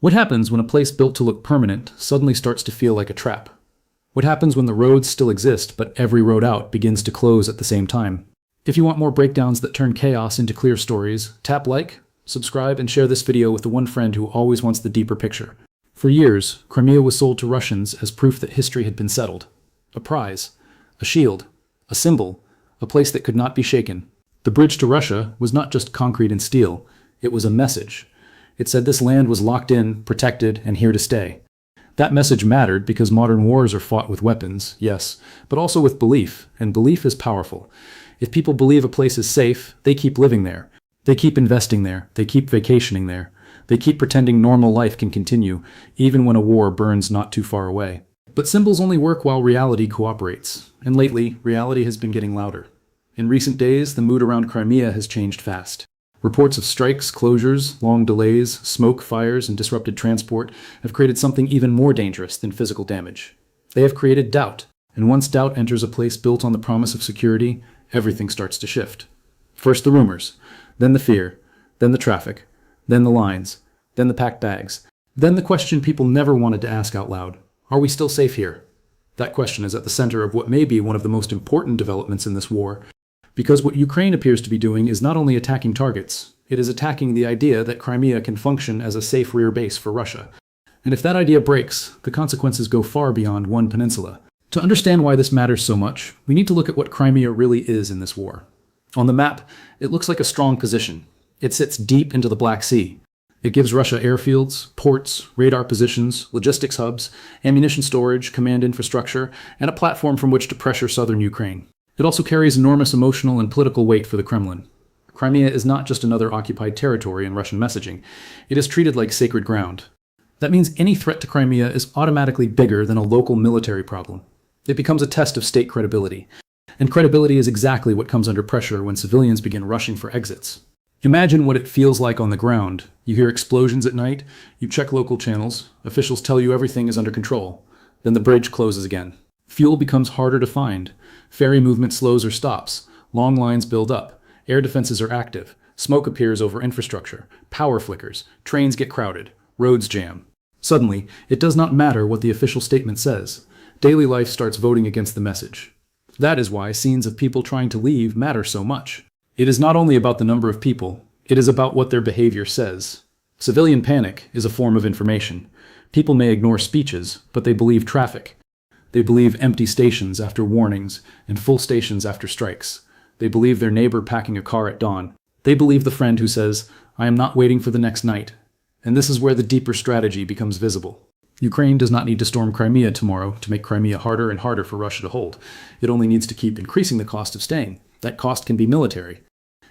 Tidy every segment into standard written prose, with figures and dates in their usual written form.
What happens when a place built to look permanent suddenly starts to feel like a trap? What happens when the roads still exist, but every road out begins to close at the same time? If you want more breakdowns that turn chaos into clear stories, tap like, subscribe, and share this video with the one friend who always wants the deeper picture. For years, Crimea was sold to Russians as proof that history had been settled. A prize, a shield, a symbol, a place that could not be shaken. The bridge to Russia was not just concrete and steel, it was a message. It said this land was locked in, protected, and here to stay. That message mattered because modern wars are fought with weapons, yes, but also with belief, and belief is powerful. If people believe a place is safe, they keep living there. They keep investing there. They keep vacationing there. They keep pretending normal life can continue, even when a war burns not too far away. But symbols only work while reality cooperates, and lately, reality has been getting louder. In recent days, the mood around Crimea has changed fast. Reports of strikes, closures, long delays, smoke, fires, and disrupted transport have created something even more dangerous than physical damage. They have created doubt, and once doubt enters a place built on the promise of security, everything starts to shift. First the rumors, then the fear, then the traffic, then the lines, then the packed bags, then the question people never wanted to ask out loud. Are we still safe here? That question is at the center of what may be one of the most important developments in this war, because what Ukraine appears to be doing is not only attacking targets, it is attacking the idea that Crimea can function as a safe rear base for Russia. And if that idea breaks, the consequences go far beyond one peninsula. To understand why this matters so much, we need to look at what Crimea really is in this war. On the map, it looks like a strong position. It sits deep into the Black Sea. It gives Russia airfields, ports, radar positions, logistics hubs, ammunition storage, command infrastructure, and a platform from which to pressure southern Ukraine. It also carries enormous emotional and political weight for the Kremlin. Crimea is not just another occupied territory in Russian messaging. It is treated like sacred ground. That means any threat to Crimea is automatically bigger than a local military problem. It becomes a test of state credibility. And credibility is exactly what comes under pressure when civilians begin rushing for exits. Imagine what it feels like on the ground. You hear explosions at night, you check local channels, officials tell you everything is under control. Then the bridge closes again. Fuel becomes harder to find. Ferry movement slows or stops. Long lines build up. Air defenses are active. Smoke appears over infrastructure. Power flickers. Trains get crowded. Roads jam. Suddenly, it does not matter what the official statement says. Daily life starts voting against the message. That is why scenes of people trying to leave matter so much. It is not only about the number of people, it is about what their behavior says. Civilian panic is a form of information. People may ignore speeches, but they believe traffic. They believe empty stations after warnings and full stations after strikes. They believe their neighbor packing a car at dawn. They believe the friend who says, "I am not waiting for the next night." And this is where the deeper strategy becomes visible. Ukraine does not need to storm Crimea tomorrow to make Crimea harder and harder for Russia to hold. It only needs to keep increasing the cost of staying. That cost can be military.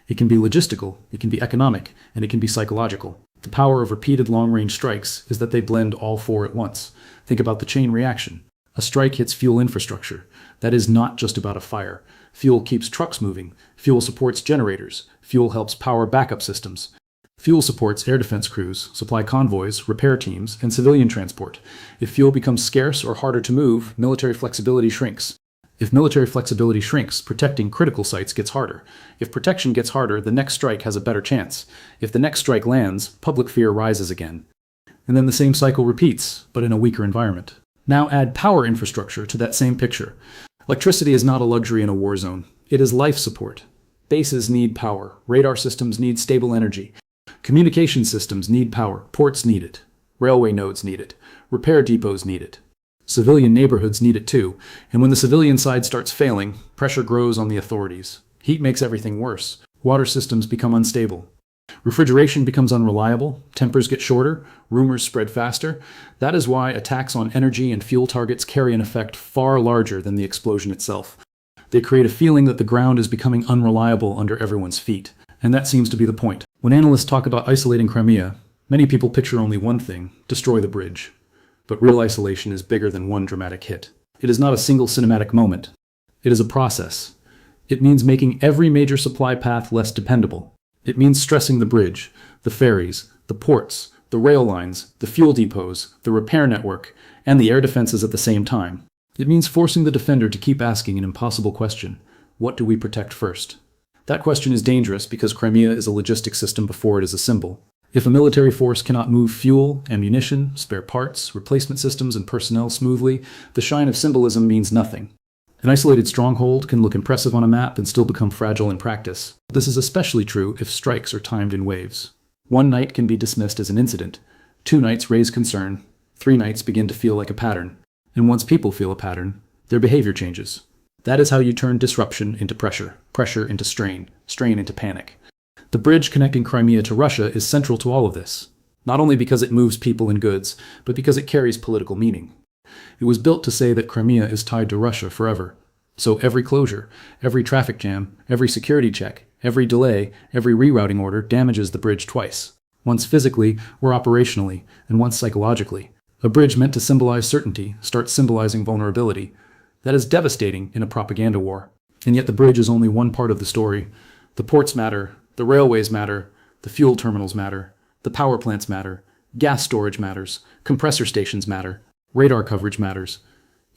It can be logistical, it can be economic, and it can be psychological. The power of repeated long-range strikes is that they blend all four at once. Think about the chain reaction. A strike hits fuel infrastructure. That is not just about a fire. Fuel keeps trucks moving. Fuel supports generators. Fuel helps power backup systems. Fuel supports air defense crews, supply convoys, repair teams, and civilian transport. If fuel becomes scarce or harder to move, military flexibility shrinks. If military flexibility shrinks, protecting critical sites gets harder. If protection gets harder, the next strike has a better chance. If the next strike lands, public fear rises again. And then the same cycle repeats, but in a weaker environment. Now add power infrastructure to that same picture. Electricity is not a luxury in a war zone. It is life support. Bases need power. Radar systems need stable energy. Communication systems need power. Ports need it. Railway nodes need it. Repair depots need it. Civilian neighborhoods need it too. And when the civilian side starts failing, pressure grows on the authorities. Heat makes everything worse. Water systems become unstable. Refrigeration becomes unreliable, tempers get shorter, rumors spread faster. That is why attacks on energy and fuel targets carry an effect far larger than the explosion itself. They create a feeling that the ground is becoming unreliable under everyone's feet. And that seems to be the point. When analysts talk about isolating Crimea, many people picture only one thing: destroy the bridge. But real isolation is bigger than one dramatic hit. It is not a single cinematic moment. It is a process. It means making every major supply path less dependable. It means stressing the bridge, the ferries, the ports, the rail lines, the fuel depots, the repair network, and the air defenses at the same time. It means forcing the defender to keep asking an impossible question: what do we protect first? That question is dangerous because Crimea is a logistics system before it is a symbol. If a military force cannot move fuel, ammunition, spare parts, replacement systems, and personnel smoothly, the shine of symbolism means nothing. An isolated stronghold can look impressive on a map and still become fragile in practice. This is especially true if strikes are timed in waves. One night can be dismissed as an incident. 2 nights raise concern. 3 nights begin to feel like a pattern. And once people feel a pattern, their behavior changes. That is how you turn disruption into pressure, pressure into strain, strain into panic. The bridge connecting Crimea to Russia is central to all of this, not only because it moves people and goods, but because it carries political meaning. It was built to say that Crimea is tied to Russia forever. So every closure, every traffic jam, every security check, every delay, every rerouting order damages the bridge twice. Once physically or operationally, and once psychologically. A bridge meant to symbolize certainty starts symbolizing vulnerability. That is devastating in a propaganda war. And yet the bridge is only one part of the story. The ports matter, the railways matter, the fuel terminals matter, the power plants matter, gas storage matters, compressor stations matter, radar coverage matters.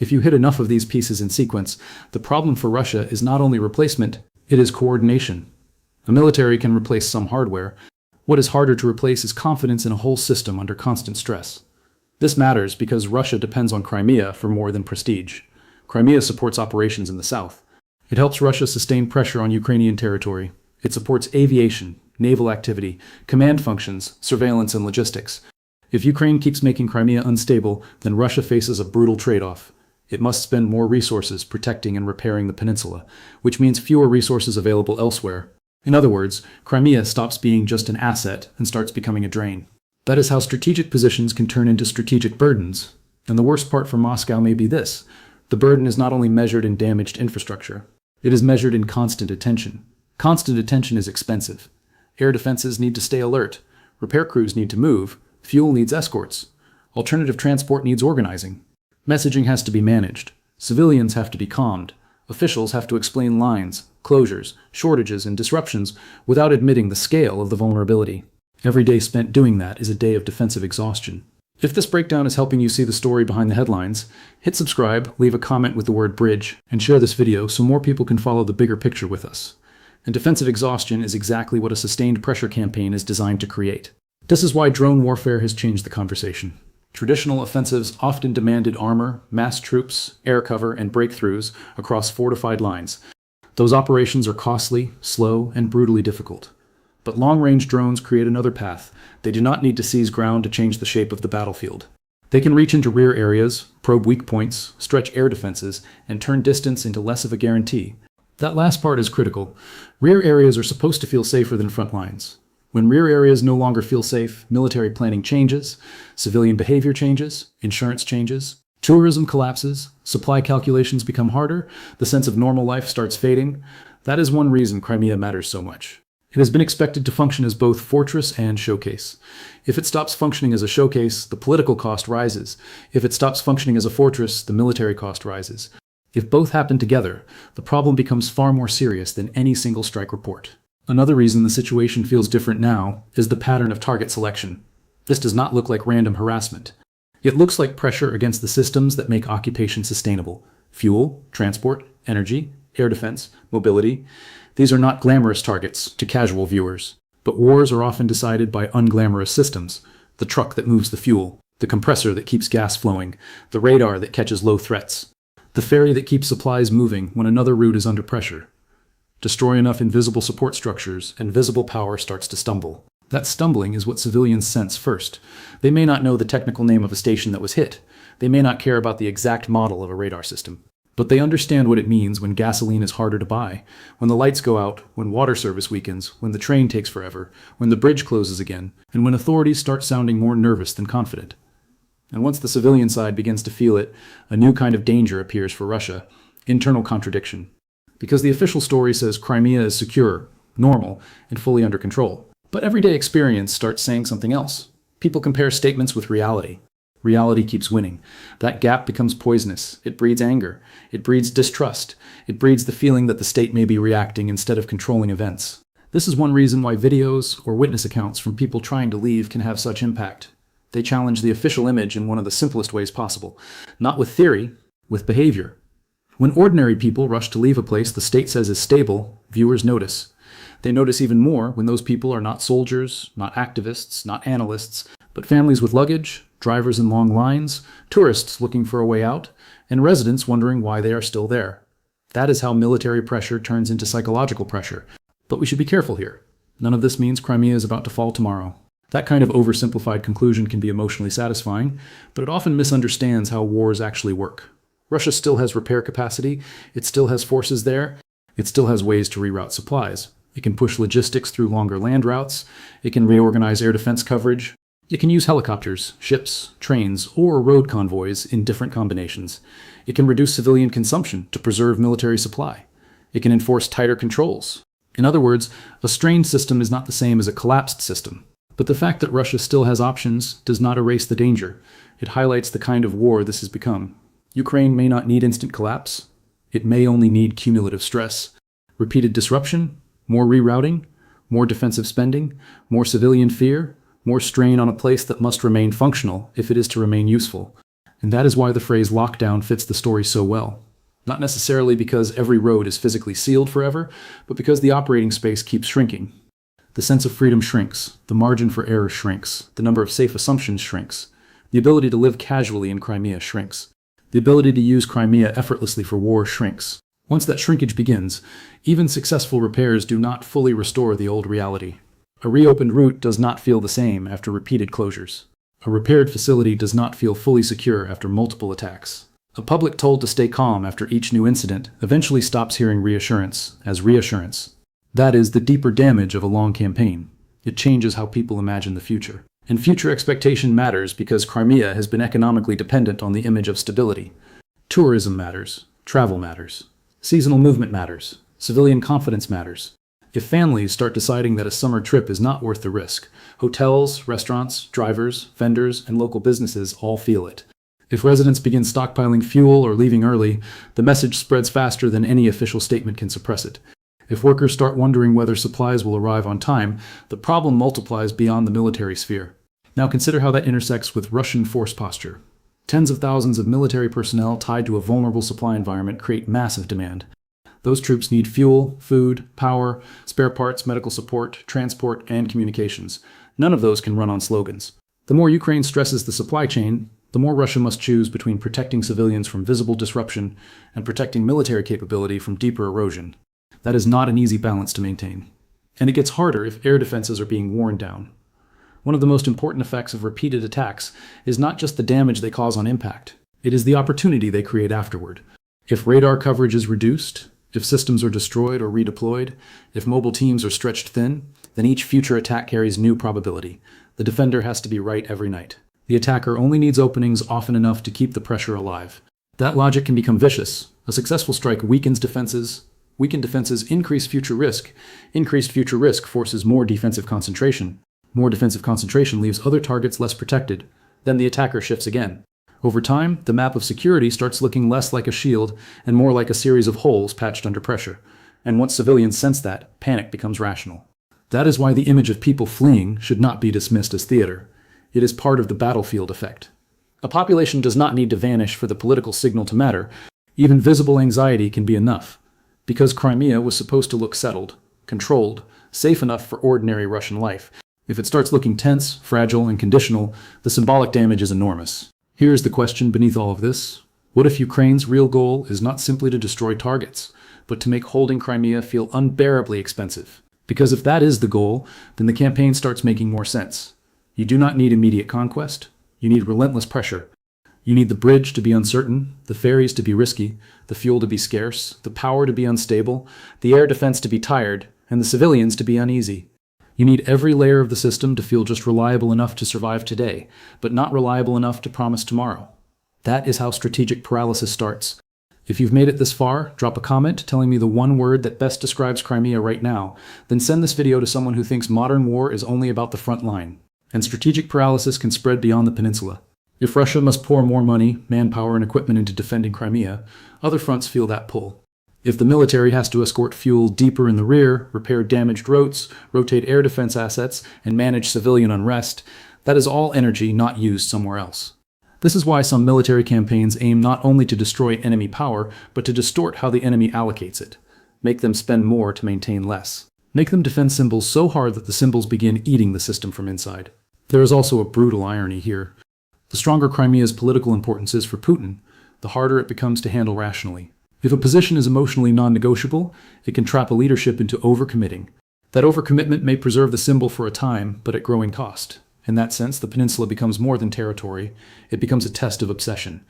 If you hit enough of these pieces in sequence, the problem for Russia is not only replacement, it is coordination. A military can replace some hardware. What is harder to replace is confidence in a whole system under constant stress. This matters because Russia depends on Crimea for more than prestige. Crimea supports operations in the south. It helps Russia sustain pressure on Ukrainian territory. It supports aviation, naval activity, command functions, surveillance, and logistics. If Ukraine keeps making Crimea unstable, then Russia faces a brutal trade-off. It must spend more resources protecting and repairing the peninsula, which means fewer resources available elsewhere. In other words, Crimea stops being just an asset and starts becoming a drain. That is how strategic positions can turn into strategic burdens. And the worst part for Moscow may be this. The burden is not only measured in damaged infrastructure. It is measured in constant attention. Constant attention is expensive. Air defenses need to stay alert. Repair crews need to move. Fuel needs escorts. Alternative transport needs organizing. Messaging has to be managed. Civilians have to be calmed. Officials have to explain lines, closures, shortages, and disruptions without admitting the scale of the vulnerability. Every day spent doing that is a day of defensive exhaustion. If this breakdown is helping you see the story behind the headlines, hit subscribe, leave a comment with the word bridge, and share this video so more people can follow the bigger picture with us. And defensive exhaustion is exactly what a sustained pressure campaign is designed to create. This is why drone warfare has changed the conversation. Traditional offensives often demanded armor, mass troops, air cover, and breakthroughs across fortified lines. Those operations are costly, slow, and brutally difficult. But long-range drones create another path. They do not need to seize ground to change the shape of the battlefield. They can reach into rear areas, probe weak points, stretch air defenses, and turn distance into less of a guarantee. That last part is critical. Rear areas are supposed to feel safer than front lines. When rear areas no longer feel safe, military planning changes, civilian behavior changes, insurance changes, tourism collapses, supply calculations become harder, the sense of normal life starts fading. That is one reason Crimea matters so much. It has been expected to function as both fortress and showcase. If it stops functioning as a showcase, the political cost rises. If it stops functioning as a fortress, the military cost rises. If both happen together, the problem becomes far more serious than any single strike report. Another reason the situation feels different now is the pattern of target selection. This does not look like random harassment. It looks like pressure against the systems that make occupation sustainable. Fuel, transport, energy, air defense, mobility. These are not glamorous targets to casual viewers, but wars are often decided by unglamorous systems. The truck that moves the fuel, the compressor that keeps gas flowing, the radar that catches low threats, the ferry that keeps supplies moving when another route is under pressure. Destroy enough invisible support structures, and visible power starts to stumble. That stumbling is what civilians sense first. They may not know the technical name of a station that was hit. They may not care about the exact model of a radar system. But they understand what it means when gasoline is harder to buy, when the lights go out, when water service weakens, when the train takes forever, when the bridge closes again, and when authorities start sounding more nervous than confident. And once the civilian side begins to feel it, a new kind of danger appears for Russia: internal contradiction. Because the official story says Crimea is secure, normal, and fully under control. But everyday experience starts saying something else. People compare statements with reality. Reality keeps winning. That gap becomes poisonous. It breeds anger. It breeds distrust. It breeds the feeling that the state may be reacting instead of controlling events. This is one reason why videos or witness accounts from people trying to leave can have such impact. They challenge the official image in one of the simplest ways possible. Not with theory, with behavior. When ordinary people rush to leave a place the state says is stable, viewers notice. They notice even more when those people are not soldiers, not activists, not analysts, but families with luggage, drivers in long lines, tourists looking for a way out, and residents wondering why they are still there. That is how military pressure turns into psychological pressure. But we should be careful here. None of this means Crimea is about to fall tomorrow. That kind of oversimplified conclusion can be emotionally satisfying, but it often misunderstands how wars actually work. Russia still has repair capacity, it still has forces there, it still has ways to reroute supplies. It can push logistics through longer land routes, it can reorganize air defense coverage, it can use helicopters, ships, trains, or road convoys in different combinations. It can reduce civilian consumption to preserve military supply. It can enforce tighter controls. In other words, a strained system is not the same as a collapsed system. But the fact that Russia still has options does not erase the danger. It highlights the kind of war this has become. Ukraine may not need instant collapse. It may only need cumulative stress. Repeated disruption, more rerouting, more defensive spending, more civilian fear, more strain on a place that must remain functional if it is to remain useful. And that is why the phrase lockdown fits the story so well. Not necessarily because every road is physically sealed forever, but because the operating space keeps shrinking. The sense of freedom shrinks, the margin for error shrinks, the number of safe assumptions shrinks, the ability to live casually in Crimea shrinks, the ability to use Crimea effortlessly for war shrinks. Once that shrinkage begins, even successful repairs do not fully restore the old reality. A reopened route does not feel the same after repeated closures. A repaired facility does not feel fully secure after multiple attacks. A public told to stay calm after each new incident eventually stops hearing reassurance as reassurance. That is the deeper damage of a long campaign. It changes how people imagine the future. And future expectation matters because Crimea has been economically dependent on the image of stability. Tourism matters. Travel matters. Seasonal movement matters. Civilian confidence matters. If families start deciding that a summer trip is not worth the risk, hotels, restaurants, drivers, vendors, and local businesses all feel it. If residents begin stockpiling fuel or leaving early, the message spreads faster than any official statement can suppress it. If workers start wondering whether supplies will arrive on time, the problem multiplies beyond the military sphere. Now consider how that intersects with Russian force posture. Tens of thousands of military personnel tied to a vulnerable supply environment create massive demand. Those troops need fuel, food, power, spare parts, medical support, transport, and communications. None of those can run on slogans. The more Ukraine stresses the supply chain, the more Russia must choose between protecting civilians from visible disruption and protecting military capability from deeper erosion. That is not an easy balance to maintain. And it gets harder if air defenses are being worn down. One of the most important effects of repeated attacks is not just the damage they cause on impact. It is the opportunity they create afterward. If radar coverage is reduced, if systems are destroyed or redeployed, if mobile teams are stretched thin, then each future attack carries new probability. The defender has to be right every night. The attacker only needs openings often enough to keep the pressure alive. That logic can become vicious. A successful strike weakens defenses. Weakened defenses increase future risk. Increased future risk forces more defensive concentration. More defensive concentration leaves other targets less protected. Then the attacker shifts again. Over time, the map of security starts looking less like a shield and more like a series of holes patched under pressure. And once civilians sense that, panic becomes rational. That is why the image of people fleeing should not be dismissed as theater. It is part of the battlefield effect. A population does not need to vanish for the political signal to matter. Even visible anxiety can be enough. Because Crimea was supposed to look settled, controlled, safe enough for ordinary Russian life. If it starts looking tense, fragile, and conditional, the symbolic damage is enormous. Here is the question beneath all of this. What if Ukraine's real goal is not simply to destroy targets, but to make holding Crimea feel unbearably expensive? Because if that is the goal, then the campaign starts making more sense. You do not need immediate conquest. You need relentless pressure. You need the bridge to be uncertain, the ferries to be risky, the fuel to be scarce, the power to be unstable, the air defense to be tired, and the civilians to be uneasy. You need every layer of the system to feel just reliable enough to survive today, but not reliable enough to promise tomorrow. That is how strategic paralysis starts. If you've made it this far, drop a comment telling me the one word that best describes Crimea right now, then send this video to someone who thinks modern war is only about the front line. And strategic paralysis can spread beyond the peninsula. If Russia must pour more money, manpower, and equipment into defending Crimea, other fronts feel that pull. If the military has to escort fuel deeper in the rear, repair damaged roads, rotate air defense assets, and manage civilian unrest, that is all energy not used somewhere else. This is why some military campaigns aim not only to destroy enemy power, but to distort how the enemy allocates it, make them spend more to maintain less. Make them defend symbols so hard that the symbols begin eating the system from inside. There is also a brutal irony here. The stronger Crimea's political importance is for Putin, the harder it becomes to handle rationally. If a position is emotionally non-negotiable, it can trap a leadership into overcommitting. That overcommitment may preserve the symbol for a time, but at growing cost. In that sense, the peninsula becomes more than territory. It becomes a test of obsession.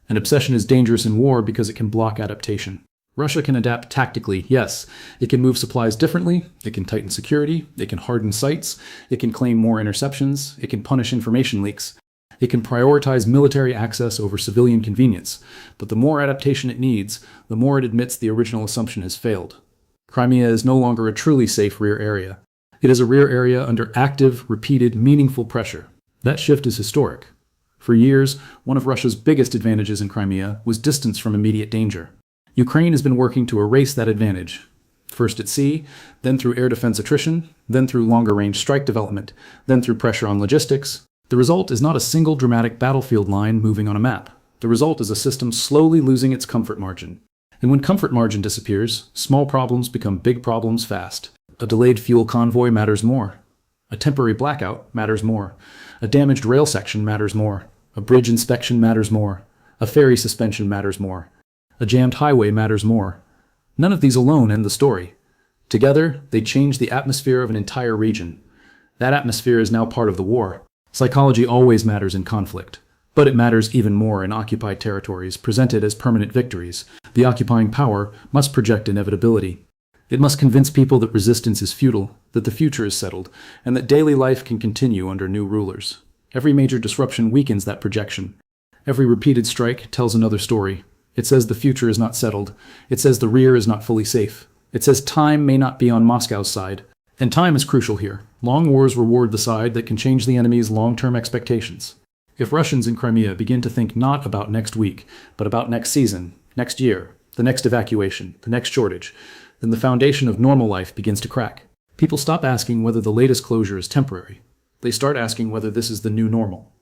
And obsession is dangerous in war because it can block adaptation. Russia can adapt tactically, yes. It can move supplies differently, it can tighten security, it can harden sites, it can claim more interceptions, it can punish information leaks. It can prioritize military access over civilian convenience. But the more adaptation it needs, the more it admits the original assumption has failed. Crimea is no longer a truly safe rear area. It is a rear area under active, repeated, meaningful pressure. That shift is historic. For years, one of Russia's biggest advantages in Crimea was distance from immediate danger. Ukraine has been working to erase that advantage. First at sea, then through air defense attrition, then through longer-range strike development, then through pressure on logistics. The result is not a single dramatic battlefield line moving on a map. The result is a system slowly losing its comfort margin. And when comfort margin disappears, small problems become big problems fast. A delayed fuel convoy matters more. A temporary blackout matters more. A damaged rail section matters more. A bridge inspection matters more. A ferry suspension matters more. A jammed highway matters more. None of these alone end the story. Together, they change the atmosphere of an entire region. That atmosphere is now part of the war. Psychology always matters in conflict, but it matters even more in occupied territories presented as permanent victories. The occupying power must project inevitability. It must convince people that resistance is futile, that the future is settled, and that daily life can continue under new rulers. Every major disruption weakens that projection. Every repeated strike tells another story. It says the future is not settled. It says the rear is not fully safe. It says time may not be on Moscow's side. And time is crucial here. Long wars reward the side that can change the enemy's long-term expectations. If Russians in Crimea begin to think not about next week, but about next season, next year, the next evacuation, the next shortage, then the foundation of normal life begins to crack. People stop asking whether the latest closure is temporary. They start asking whether this is the new normal.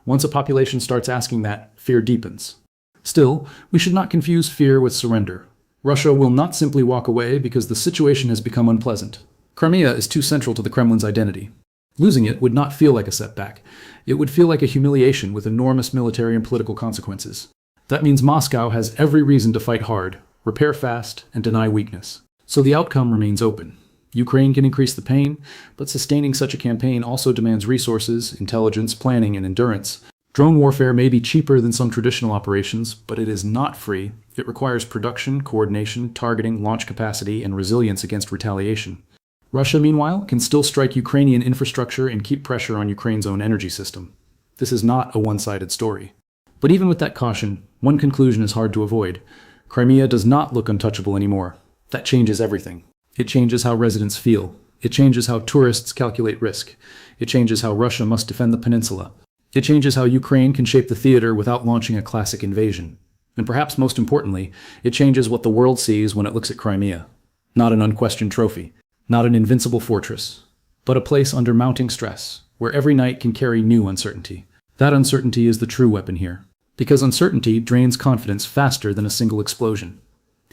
Once a population starts asking that, fear deepens. Still, we should not confuse fear with surrender. Russia will not simply walk away because the situation has become unpleasant. Crimea is too central to the Kremlin's identity. Losing it would not feel like a setback. It would feel like a humiliation with enormous military and political consequences. That means Moscow has every reason to fight hard, repair fast, and deny weakness. So the outcome remains open. Ukraine can increase the pain, but sustaining such a campaign also demands resources, intelligence, planning, and endurance. Drone warfare may be cheaper than some traditional operations, but it is not free. It requires production, coordination, targeting, launch capacity, and resilience against retaliation. Russia, meanwhile, can still strike Ukrainian infrastructure and keep pressure on Ukraine's own energy system. This is not a one-sided story. But even with that caution, one conclusion is hard to avoid. Crimea does not look untouchable anymore. That changes everything. It changes how residents feel. It changes how tourists calculate risk. It changes how Russia must defend the peninsula. It changes how Ukraine can shape the theater without launching a classic invasion. And perhaps most importantly, it changes what the world sees when it looks at Crimea. Not an unquestioned trophy. Not an invincible fortress, but a place under mounting stress, where every night can carry new uncertainty. That uncertainty is the true weapon here, because uncertainty drains confidence faster than a single explosion.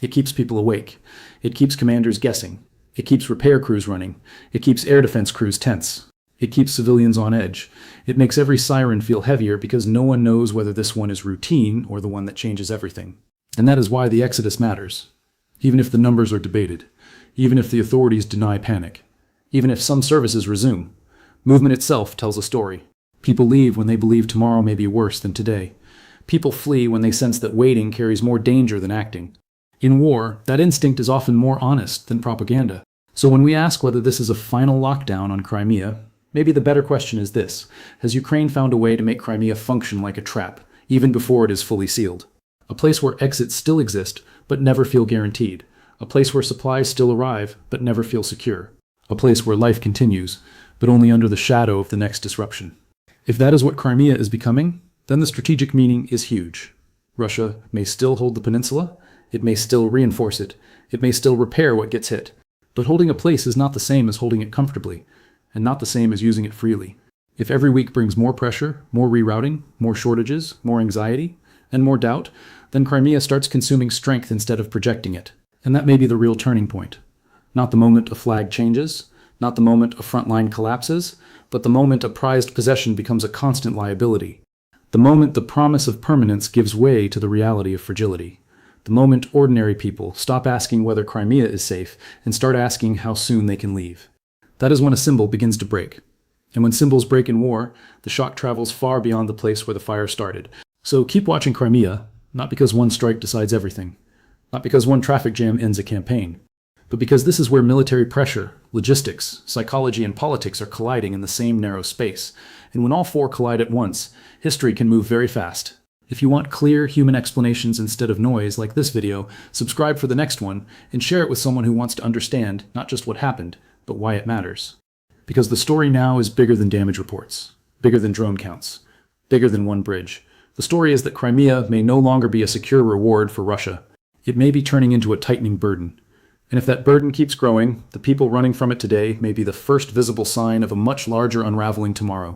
It keeps people awake. It keeps commanders guessing. It keeps repair crews running. It keeps air defense crews tense. It keeps civilians on edge. It makes every siren feel heavier because no one knows whether this one is routine or the one that changes everything. And that is why the exodus matters, even if the numbers are debated. Even if the authorities deny panic. Even if some services resume. Movement itself tells a story. People leave when they believe tomorrow may be worse than today. People flee when they sense that waiting carries more danger than acting. In war, that instinct is often more honest than propaganda. So when we ask whether this is a final lockdown on Crimea, maybe the better question is this: has Ukraine found a way to make Crimea function like a trap, even before it is fully sealed? A place where exits still exist, but never feel guaranteed. A place where supplies still arrive, but never feel secure. A place where life continues, but only under the shadow of the next disruption. If that is what Crimea is becoming, then the strategic meaning is huge. Russia may still hold the peninsula, it may still reinforce it, it may still repair what gets hit, but holding a place is not the same as holding it comfortably, and not the same as using it freely. If every week brings more pressure, more rerouting, more shortages, more anxiety, and more doubt, then Crimea starts consuming strength instead of projecting it. And that may be the real turning point. Not the moment a flag changes, not the moment a front line collapses, but the moment a prized possession becomes a constant liability. The moment the promise of permanence gives way to the reality of fragility. The moment ordinary people stop asking whether Crimea is safe and start asking how soon they can leave. That is when a symbol begins to break. And when symbols break in war, the shock travels far beyond the place where the fire started. So keep watching Crimea, not because one strike decides everything, not because one traffic jam ends a campaign, but because this is where military pressure, logistics, psychology, and politics are colliding in the same narrow space. And when all four collide at once, history can move very fast. If you want clear human explanations instead of noise like this video, subscribe for the next one and share it with someone who wants to understand not just what happened, but why it matters. Because the story now is bigger than damage reports, bigger than drone counts, bigger than one bridge. The story is that Crimea may no longer be a secure reward for Russia. It may be turning into a tightening burden. And if that burden keeps growing, the people running from it today may be the first visible sign of a much larger unraveling tomorrow.